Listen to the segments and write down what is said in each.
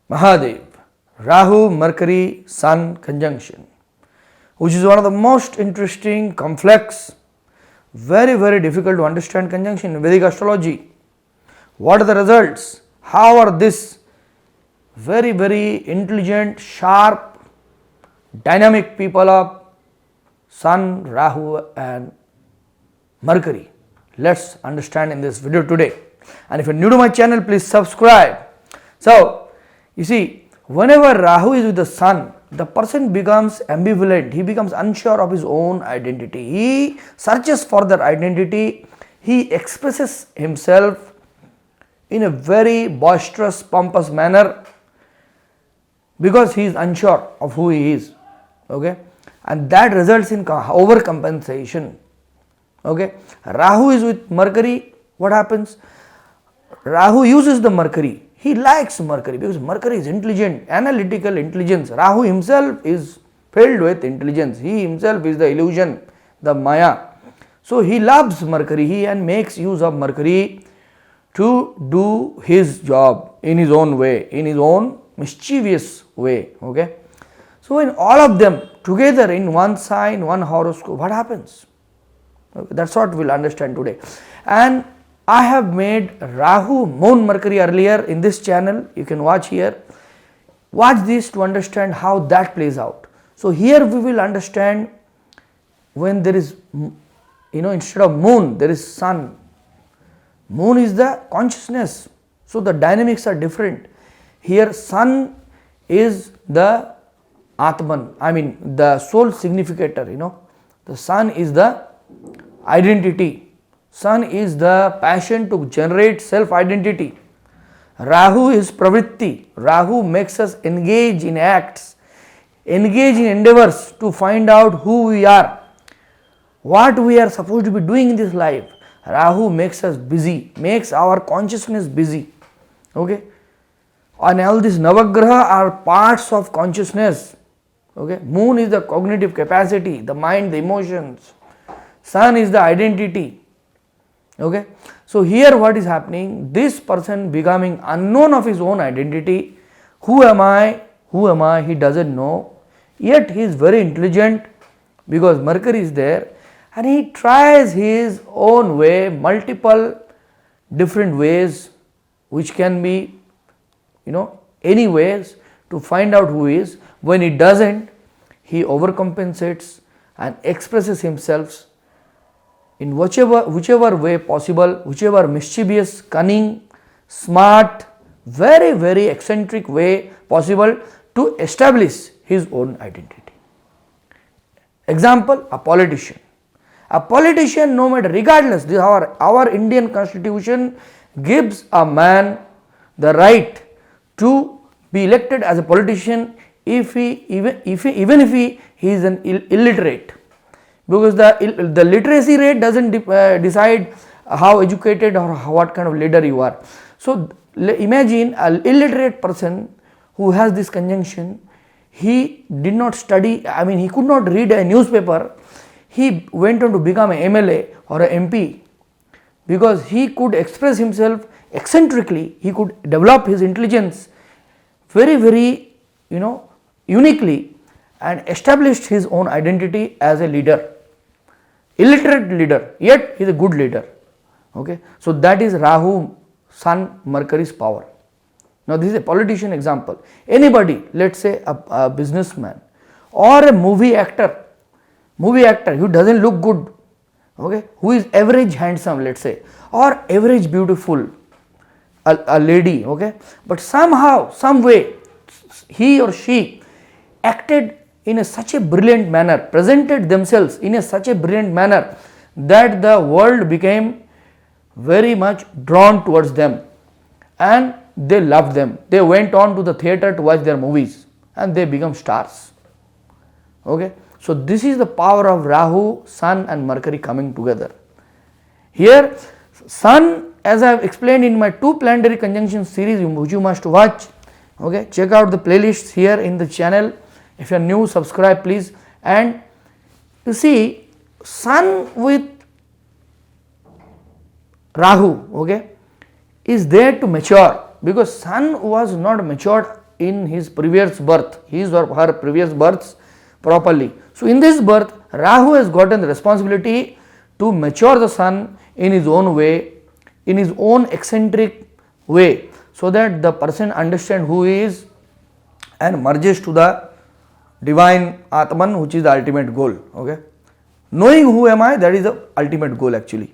Mahadev, Rahu, Mercury, Sun conjunction, which is one of the most interesting, complex, very difficult to understand conjunction in Vedic astrology. What are the results? How are this very intelligent, sharp, dynamic people of Sun, Rahu and Mercury? Let's understand in this video today. And if you are new to my channel, please subscribe. So, you see, whenever Rahu is with the Sun, the person becomes ambivalent, he becomes unsure of his own identity. He searches for that identity, he expresses himself in a very boisterous, pompous manner because he is unsure of who he is. Okay, and that results in overcompensation. Okay, Rahu is with Mercury, what happens? Rahu uses the Mercury. He likes Mercury because Mercury is intelligent, analytical intelligence. Rahu himself is filled with intelligence. He himself is the illusion, the Maya. So he loves Mercury and makes use of Mercury to do his job in his own way, in his own mischievous way. Okay. So in all of them together in one sign, one horoscope, what happens? Okay, that's what we'll understand today. And I have made Rahu, Moon, Mercury earlier in this channel. You can watch here. Watch this to understand how that plays out. So here we will understand when there is, instead of moon, there is sun. Moon is the consciousness. So the dynamics are different. Here sun is the Atman, the soul significator, The sun is the identity. Sun is the passion to generate self-identity. Rahu is pravritti. Rahu makes us engage in acts, engage in endeavors to find out who we are, what we are supposed to be doing in this life. Rahu makes us busy, makes our consciousness busy. Okay, and all these navagraha are parts of consciousness. Okay, moon is the cognitive capacity, the mind, the emotions. Sun is the identity. Okay, so here what is happening? This person becoming unknown of his own identity. Who am I? Who am I? He doesn't know. Yet he is very intelligent because Mercury is there, and he tries his own way, multiple different ways, which can be, any ways to find out who he is. When he doesn't, he overcompensates and expresses himself in whichever way possible, whichever mischievous, cunning, smart, very eccentric way possible to establish his own identity. Example, a politician. A politician, no matter, regardless, our Indian constitution gives a man the right to be elected as a politician even if he is an illiterate. Because the literacy rate doesn't decide how educated or what kind of leader you are. So imagine an illiterate person who has this conjunction. He did not study, he could not read a newspaper. He went on to become an MLA or an MP because he could express himself eccentrically. He could develop his intelligence very uniquely and established his own identity as a leader. Illiterate leader, yet he is a good leader. Okay, so that is Rahu, Sun, Mercury's power. Now this is a politician example. Anybody, let's say a businessman or a movie actor who doesn't look good, okay, who is average handsome, let's say, or average beautiful, a lady, okay, but somehow, some way, he or she acted in such a brilliant manner, presented themselves in such a brilliant manner that the world became very much drawn towards them and they loved them. They went on to the theatre to watch their movies and they become stars. Okay, so this is the power of Rahu, Sun and Mercury coming together. Here, Sun, as I have explained in my 2 planetary conjunction series which you must watch. Okay, check out the playlists here in the channel. If you are new, subscribe please. And you see, Sun with Rahu, okay, is there to mature because Sun was not matured in his previous birth, his or her previous births properly. So in this birth, Rahu has gotten the responsibility to mature the sun in his own way, in his own eccentric way, so that the person understands who he is and merges to the divine Atman, which is the ultimate goal. Okay, knowing who am I, that is the ultimate goal actually.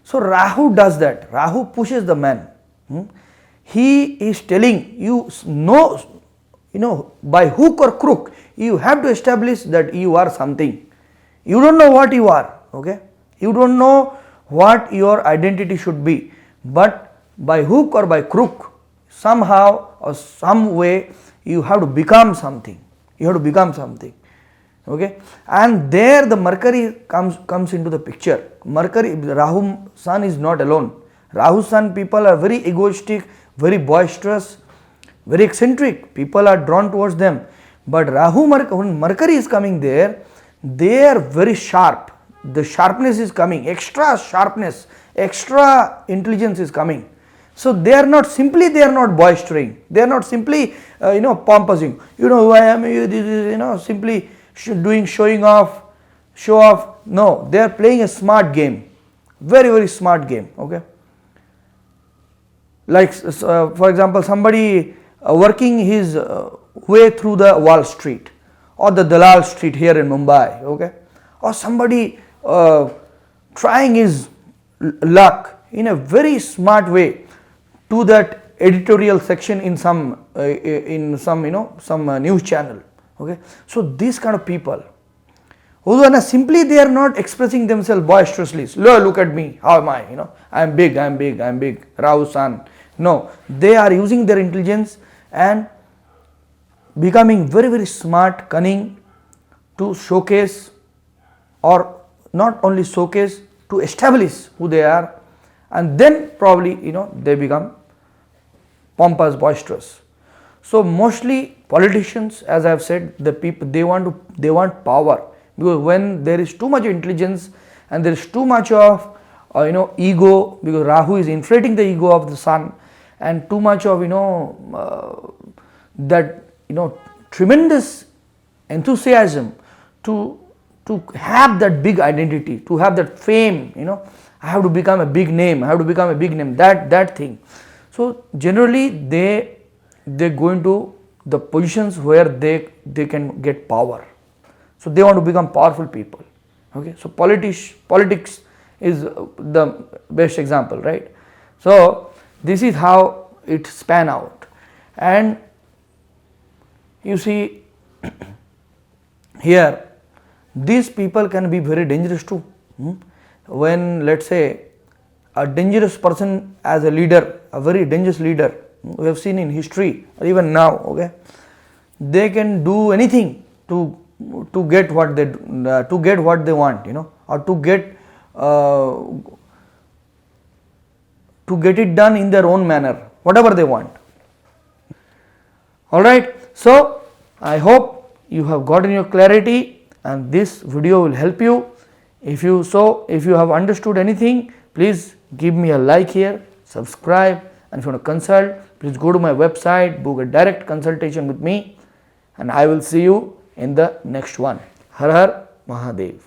So Rahu does that. Rahu pushes the man. He is telling you, by hook or crook, you have to establish that you are something. You don't know what you are. Okay, you don't know what your identity should be, but by hook or by crook, somehow or some way, you have to become something. You have to become something. Okay, and there the Mercury comes into the picture. Mercury, Rahu Sun is not alone. Rahu Sun people are very egoistic, very boisterous, very eccentric. People are drawn towards them. But when Mercury is coming there, they are very sharp. The sharpness is coming, extra sharpness, extra intelligence is coming. So they are not boistering. They are not simply pompousing. You know who I am. This is simply showing off, show off. No, they are playing a smart game, very very smart game. Okay. Like for example, somebody working his way through the Wall Street or the Dalal Street here in Mumbai. Okay, or somebody trying his luck in a very smart way to that editorial section in some news channel. Okay, so these kind of people, although simply they are not expressing themselves boisterously. Look at me, how am I? I am big, I am big, I am big. Rahu Sun. No, they are using their intelligence and becoming very very smart, cunning to showcase, or not only showcase, to establish who they are, and then probably they become pompous, boisterous. So mostly politicians, as I have said, the people they want power, because when there is too much intelligence and there is too much of ego, because Rahu is inflating the ego of the sun, and too much of that tremendous enthusiasm to have that big identity, to have that fame. I have to become a big name. I have to become a big name. That thing. So generally they go into the positions where they can get power. So they want to become powerful people. Okay. So politics is the best example, right? So this is how it span out, and you see here these people can be very dangerous too. When let's say a dangerous person as a leader, a very dangerous leader, we have seen in history or even now, okay, they can do anything to get what they want, or to get it done in their own manner, whatever they want. Alright, so I hope you have gotten your clarity, and this video will help you. If you have understood anything, please give me a like here, subscribe, and if you want to consult, please go to my website, book a direct consultation with me, and I will see you in the next one. Har Har Mahadev.